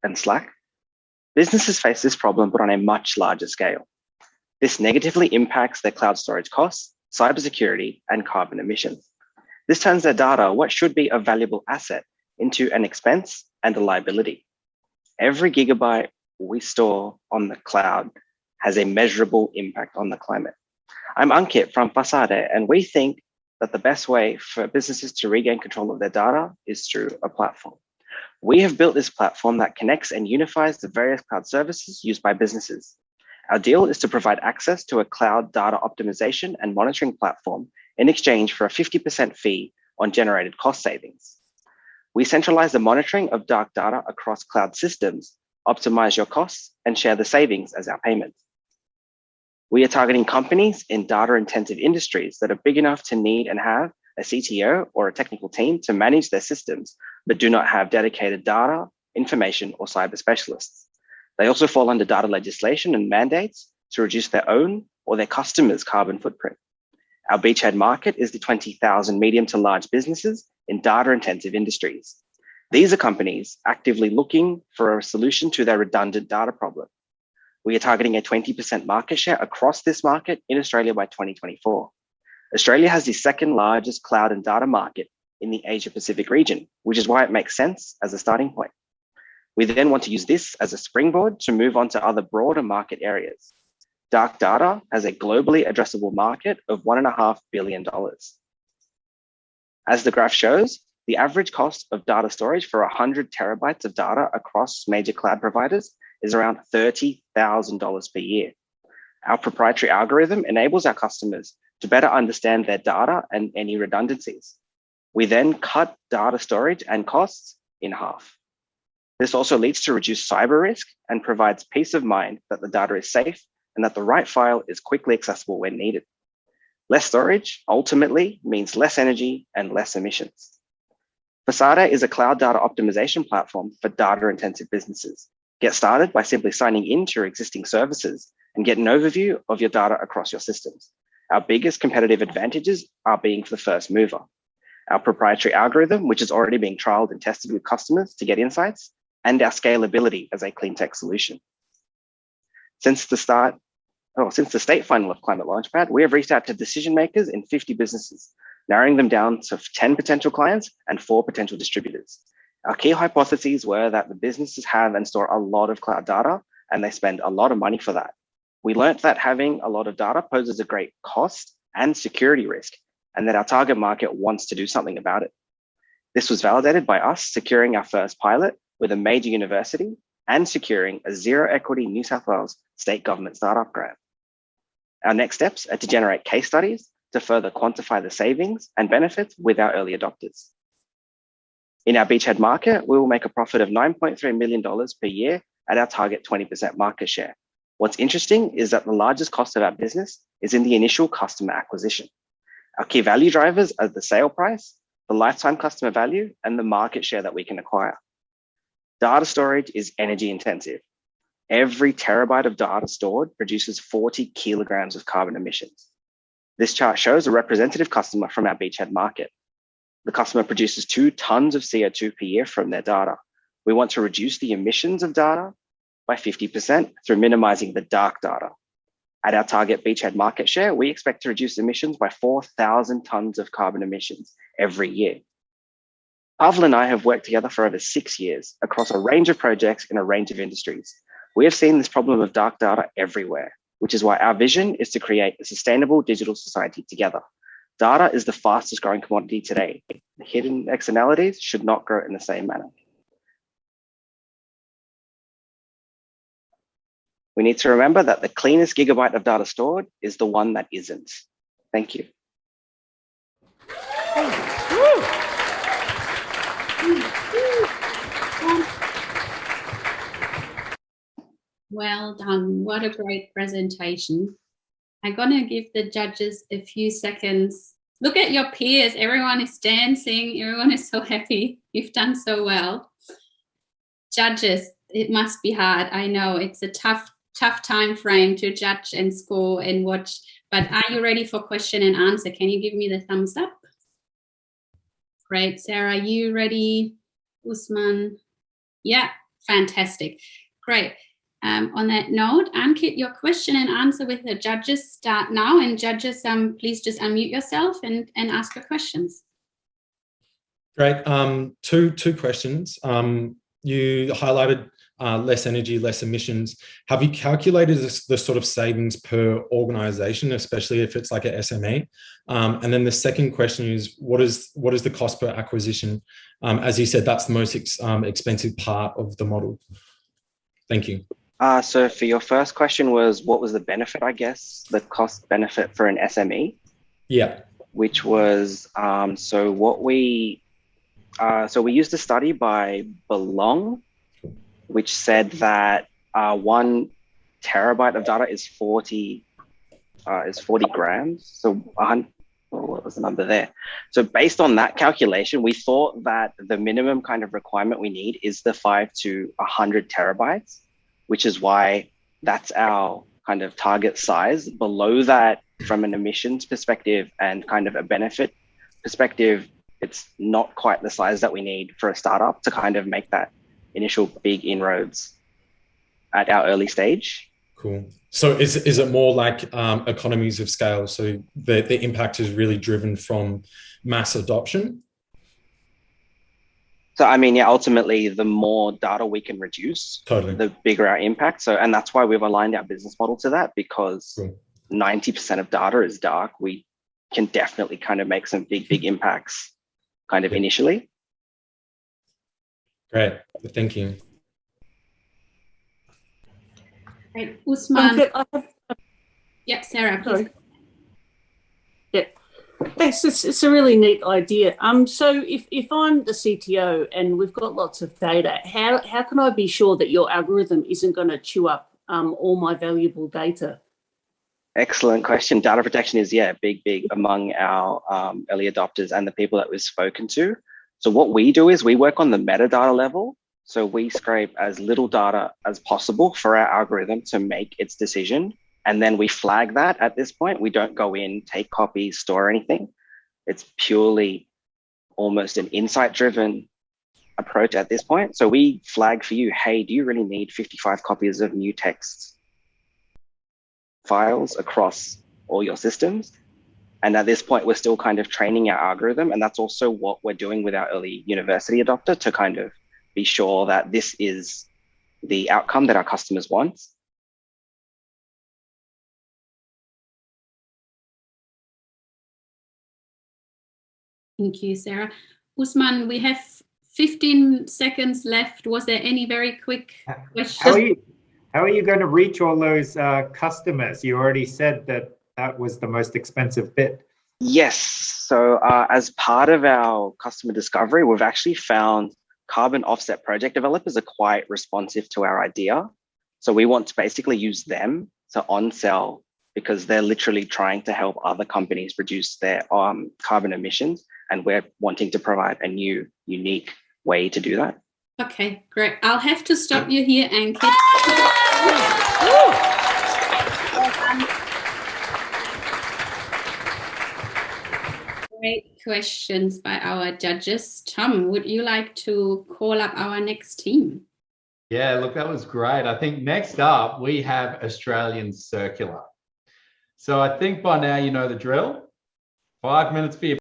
and Slack, businesses face this problem, but on a much larger scale. This negatively impacts their cloud storage costs, cybersecurity, and carbon emissions. This turns their data, what should be a valuable asset, into an expense and a liability. Every gigabyte we store on the cloud has a measurable impact on the climate. I'm Ankit from Fasade, and we think that the best way for businesses to regain control of their data is through a platform. We have built this platform that connects and unifies the various cloud services used by businesses. Our deal is to provide access to a cloud data optimization and monitoring platform in exchange for a 50% fee on generated cost savings. We centralize the monitoring of dark data across cloud systems, optimize your costs, and share the savings as our payment. We are targeting companies in data-intensive industries that are big enough to need and have a CTO or a technical team to manage their systems, but do not have dedicated data, information, or cyber specialists. They also fall under data legislation and mandates to reduce their own or their customers' carbon footprint. Our beachhead market is the 20,000 medium to large businesses in data-intensive industries. These are companies actively looking for a solution to their redundant data problem. We are targeting a 20% market share across this market in Australia by 2024. Australia has the second largest cloud and data market in the Asia Pacific region, which is why it makes sense as a starting point. We then want to use this as a springboard to move on to other broader market areas. Dark data has a globally addressable market of $1.5 billion. As the graph shows, the average cost of data storage for 100 terabytes of data across major cloud providers is around $30,000 per year. Our proprietary algorithm enables our customers to better understand their data and any redundancies. We then cut data storage and costs in half. This also leads to reduced cyber risk and provides peace of mind that the data is safe and that the right file is quickly accessible when needed. Less storage ultimately means less energy and less emissions. Fasade is a cloud data optimization platform for data-intensive businesses. Get started by simply signing into your existing services and get an overview of your data across your systems. Our biggest competitive advantages are being the first mover. Our proprietary algorithm, which is already being trialed and tested with customers to get insights, and our scalability as a clean tech solution. Since the state final of ClimateLaunchpad, we have reached out to decision makers in 50 businesses, narrowing them down to 10 potential clients and 4 potential distributors. Our key hypotheses were that the businesses have and store a lot of cloud data, and they spend a lot of money for that. We learned that having a lot of data poses a great cost and security risk, and that our target market wants to do something about it. This was validated by us securing our first pilot with a major university and securing a zero equity New South Wales state government startup grant. Our next steps are to generate case studies to further quantify the savings and benefits with our early adopters. In our beachhead market, we will make a profit of $9.3 million per year at our target 20% market share. What's interesting is that the largest cost of our business is in the initial customer acquisition. Our key value drivers are the sale price, the lifetime customer value, and the market share that we can acquire. Data storage is energy intensive. Every terabyte of data stored produces 40 kilograms of carbon emissions. This chart shows a representative customer from our beachhead market. The customer produces 2 tons of CO2 per year from their data. We want to reduce the emissions of data by 50% through minimizing the dark data. At our target beachhead market share, we expect to reduce emissions by 4,000 tons of carbon emissions every year. Pavel and I have worked together for over 6 years across a range of projects in a range of industries. We have seen this problem of dark data everywhere, which is why our vision is to create a sustainable digital society together. Data is the fastest growing commodity today. The hidden externalities should not grow in the same manner. We need to remember that the cleanest gigabyte of data stored is the one that isn't. Thank you. Well done. What a great presentation. I'm going to give the judges a few seconds. Look at your peers. Everyone is dancing. Everyone is so happy. You've done so well. Judges, it must be hard. I know it's a tough time frame to judge and score and watch. But are you ready for question and answer? Can you give me the thumbs up? Great. Sarah, you ready? Usman? Yeah. fantastic. Great. On that note, Ankit, your question and answer with the judges start now. And judges, please just unmute yourself and ask your questions. Great. Two questions. You highlighted less energy, less emissions. Have you calculated the sort of savings per organization, especially if it's like a SME? And then the second question is, what is the cost per acquisition? As you said, that's the most expensive part of the model. Thank you. So for your first question was, what was the benefit, I guess, the cost benefit for an SME? Yeah. Which was, so we used a study by Belong, which said that 1 terabyte of data is 40 grams. So what was the number there? So based on that calculation, we thought that the minimum kind of requirement we need is the 5 to 100 terabytes, which is why that's our kind of target size. Below that, from an emissions perspective and kind of a benefit perspective, it's not quite the size that we need for a startup to kind of make that initial big inroads at our early stage. Cool. So is it more like economies of scale? So the impact is really driven from mass adoption? So, I mean, yeah, ultimately, the more data we can reduce, Totally, the bigger our impact. So, and that's why we've aligned our business model to that, because 90% of data is dark. We can definitely kind of make some big impacts kind of initially. Great. Thank you. Great. Usman. Yeah, Sarah, please. sorry. Yeah. Thanks. It's a really neat idea. So if I'm the CTO and we've got lots of data, how can I be sure that your algorithm isn't going to chew up all my valuable data? Excellent question. Data protection is, big among our early adopters and the people that we've spoken to. So what we do is we work on the metadata level. So we scrape as little data as possible for our algorithm to make its decision. And then we flag that at this point. We don't go in, take copies, store anything. It's purely almost an insight-driven approach at this point. So we flag for you, hey, do you really need 55 copies of new text files across all your systems? And at this point, we're still kind of training our algorithm. And that's also what we're doing with our early university adopter to kind of be sure that this is the outcome that our customers want. Thank you, Sarah. Usman, we have 15 seconds left. Was there any very quick question? How are you going to reach all those customers? You already said that was the most expensive bit. Yes. So as part of our customer discovery, we've actually found carbon offset project developers are quite responsive to our idea. So we want to basically use them to on-sell, because they're literally trying to help other companies reduce their carbon emissions. And we're wanting to provide a new, unique way to do that. Okay, great. I'll have to stop you here, Ankit. Great questions by our judges. Tom, would you like to call up our next team? Yeah, look, that was great. I think next up we have Australian Circular. So I think by now you know the drill. 5 minutes for your